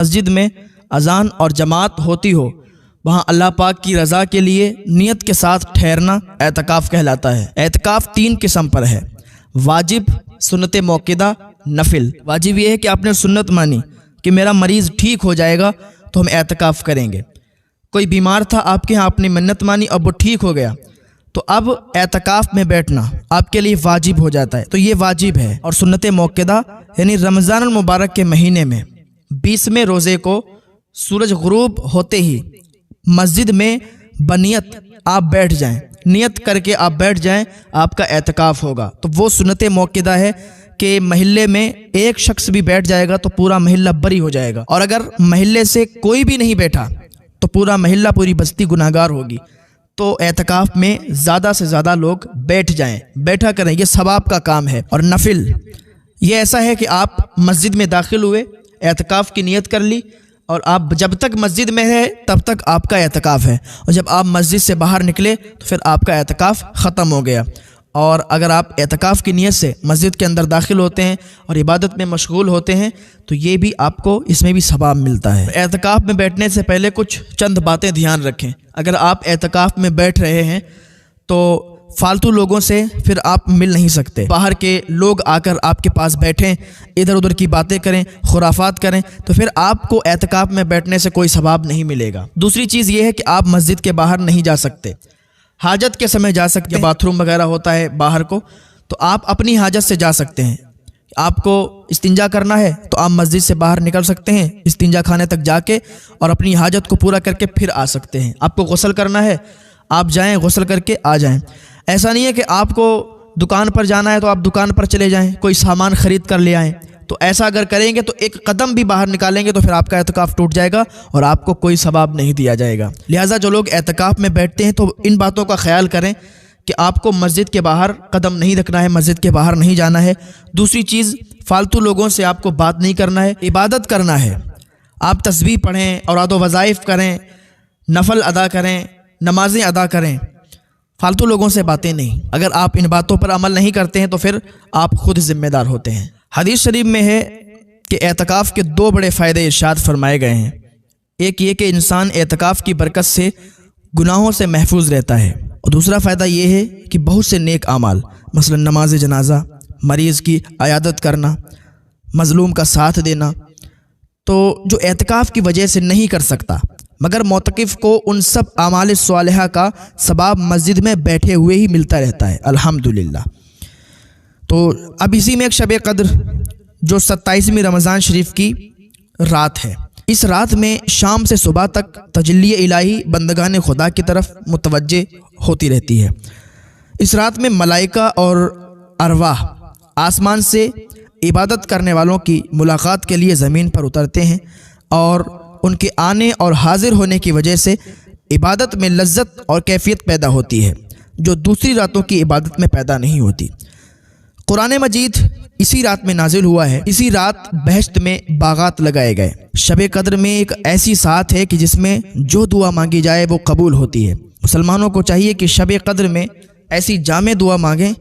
مسجد میں اذان اور جماعت ہوتی ہو وہاں اللہ پاک کی رضا کے لیے نیت کے ساتھ ٹھہرنا اعتکاف کہلاتا ہے۔ اعتکاف 3 قسم پر ہے: واجب، سنت موقدہ، نفل۔ واجب یہ ہے کہ آپ نے سنت مانی کہ میرا مریض ٹھیک ہو جائے گا تو ہم اعتکاف کریں گے۔ کوئی بیمار تھا آپ کے ہاں، آپ نے منت مانی، اب وہ ٹھیک ہو گیا، تو اب اعتکاف میں بیٹھنا آپ کے لیے واجب ہو جاتا ہے، تو یہ واجب ہے۔ اور سنت موقدہ یعنی رمضان المبارک کے مہینے میں 20ویں روزے کو سورج غروب ہوتے ہی مسجد میں بنیت آپ بیٹھ جائیں، نیت کر کے آپ بیٹھ جائیں، آپ کا اعتکاف ہوگا۔ تو وہ سنت موقدہ ہے کہ محلے میں ایک شخص بھی بیٹھ جائے گا تو پورا محلہ بری ہو جائے گا، اور اگر محلے سے کوئی بھی نہیں بیٹھا تو پورا محلہ، پوری بستی گناہگار ہوگی۔ تو اعتکاف میں زیادہ سے زیادہ لوگ بیٹھ جائیں، بیٹھا کریں، یہ ثواب کا کام ہے۔ اور نفل یہ ایسا ہے کہ آپ مسجد میں داخل ہوئے، اعتکاف کی نیت کر لی، اور آپ جب تک مسجد میں ہے تب تک آپ کا اعتکاف ہے، اور جب آپ مسجد سے باہر نکلے تو پھر آپ کا اعتکاف ختم ہو گیا۔ اور اگر آپ اعتکاف کی نیت سے مسجد کے اندر داخل ہوتے ہیں اور عبادت میں مشغول ہوتے ہیں تو یہ بھی آپ کو اس میں بھی ثواب ملتا ہے۔ اعتکاف میں بیٹھنے سے پہلے کچھ چند باتیں دھیان رکھیں۔ اگر آپ اعتکاف میں بیٹھ رہے ہیں تو فالتو لوگوں سے پھر آپ مل نہیں سکتے۔ باہر کے لوگ آ کر آپ کے پاس بیٹھیں، ادھر ادھر کی باتیں کریں، خرافات کریں تو پھر آپ کو اعتکاف میں بیٹھنے سے کوئی ثواب نہیں ملے گا۔ دوسری چیز یہ ہے کہ آپ مسجد کے باہر نہیں جا سکتے، حاجت کے سمے جا سکتے ہیں، باتھ روم وغیرہ ہوتا ہے باہر کو، تو آپ اپنی حاجت سے جا سکتے ہیں۔ آپ کو استنجا کرنا ہے تو آپ مسجد سے باہر نکل سکتے ہیں، استنجا خانے تک جا کے اور اپنی حاجت کو پورا کر کے پھر آ سکتے ہیں۔ آپ کو غسل کرنا ہے، آپ جائیں، غسل کر کے آ جائیں۔ ایسا نہیں ہے کہ آپ کو دکان پر جانا ہے تو آپ دکان پر چلے جائیں، کوئی سامان خرید کر لے آئیں، تو ایسا اگر کریں گے تو ایک قدم بھی باہر نکالیں گے تو پھر آپ کا اعتکاف ٹوٹ جائے گا اور آپ کو کوئی ثواب نہیں دیا جائے گا۔ لہٰذا جو لوگ اعتکاف میں بیٹھتے ہیں تو ان باتوں کا خیال کریں کہ آپ کو مسجد کے باہر قدم نہیں رکھنا ہے، مسجد کے باہر نہیں جانا ہے۔ دوسری چیز، فالتو لوگوں سے آپ کو بات نہیں کرنا ہے، عبادت کرنا ہے۔ آپ تسبیح پڑھیں، اوراد و وظائف کریں، نفل ادا کریں، نمازیں ادا کریں، فالتو لوگوں سے باتیں نہیں۔ اگر آپ ان باتوں پر عمل نہیں کرتے ہیں تو پھر آپ خود ذمہ دار ہوتے ہیں۔ حدیث شریف میں ہے کہ اعتکاف کے 2 بڑے فائدے ارشاد فرمائے گئے ہیں۔ ایک یہ کہ انسان اعتکاف کی برکت سے گناہوں سے محفوظ رہتا ہے، اور دوسرا فائدہ یہ ہے کہ بہت سے نیک اعمال، مثلا نماز جنازہ، مریض کی عیادت کرنا، مظلوم کا ساتھ دینا، تو جو اعتکاف کی وجہ سے نہیں کر سکتا، مگر معتکف کو ان سب اعمال صالحہ کا ثواب مسجد میں بیٹھے ہوئے ہی ملتا رہتا ہے، الحمدللہ۔ تو اب اسی میں ایک شب قدر جو 27ویں رمضان شریف کی رات ہے، اس رات میں شام سے صبح تک تجلی الہی بندگان خدا کی طرف متوجہ ہوتی رہتی ہے۔ اس رات میں ملائکہ اور ارواح آسمان سے عبادت کرنے والوں کی ملاقات کے لیے زمین پر اترتے ہیں، اور ان کے آنے اور حاضر ہونے کی وجہ سے عبادت میں لذت اور کیفیت پیدا ہوتی ہے جو دوسری راتوں کی عبادت میں پیدا نہیں ہوتی۔ قرآن مجید اسی رات میں نازل ہوا ہے۔ اسی رات بہشت میں باغات لگائے گئے۔ شب قدر میں ایک ایسی ساعت ہے کہ جس میں جو دعا مانگی جائے وہ قبول ہوتی ہے۔ مسلمانوں کو چاہیے کہ شب قدر میں ایسی جامع دعا مانگیں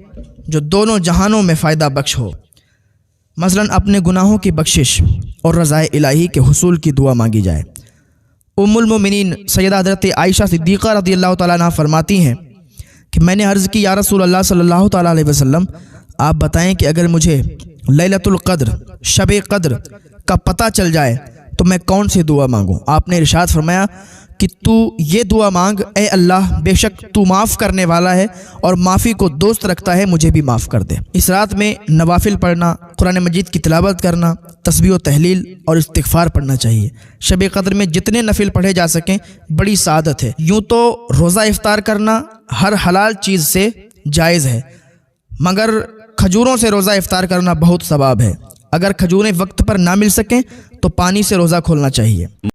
جو دونوں جہانوں میں فائدہ بخش ہو۔ مثلا اپنے گناہوں کی بخشش اور رضائے الہی کے حصول کی دعا مانگی جائے۔ ام المومنین سیدہ حضرت عائشہ صدیقہ رضی اللہ تعالیٰ عنہ فرماتی ہیں کہ میں نے عرض کی، یا رسول اللہ صلی اللہ تعالیٰ علیہ وسلم، آپ بتائیں کہ اگر مجھے لیلۃ القدر، شب قدر کا پتہ چل جائے تو میں کون سی دعا مانگوں؟ آپ نے ارشاد فرمایا کہ تو یہ دعا مانگ، اے اللہ بے شک تو معاف کرنے والا ہے اور معافی کو دوست رکھتا ہے، مجھے بھی معاف کر دے۔ اس رات میں نوافل پڑھنا، قرآن مجید کی تلاوت کرنا، تسبیح و تحلیل اور استغفار پڑھنا چاہیے۔ شب قدر میں جتنے نفل پڑھے جا سکیں بڑی سعادت ہے۔ یوں تو روزہ افطار کرنا ہر حلال چیز سے جائز ہے، مگر کھجوروں سے روزہ افطار کرنا بہت ثواب ہے۔ اگر کھجوریں وقت پر نہ مل سکیں تو پانی سے روزہ کھولنا چاہیے۔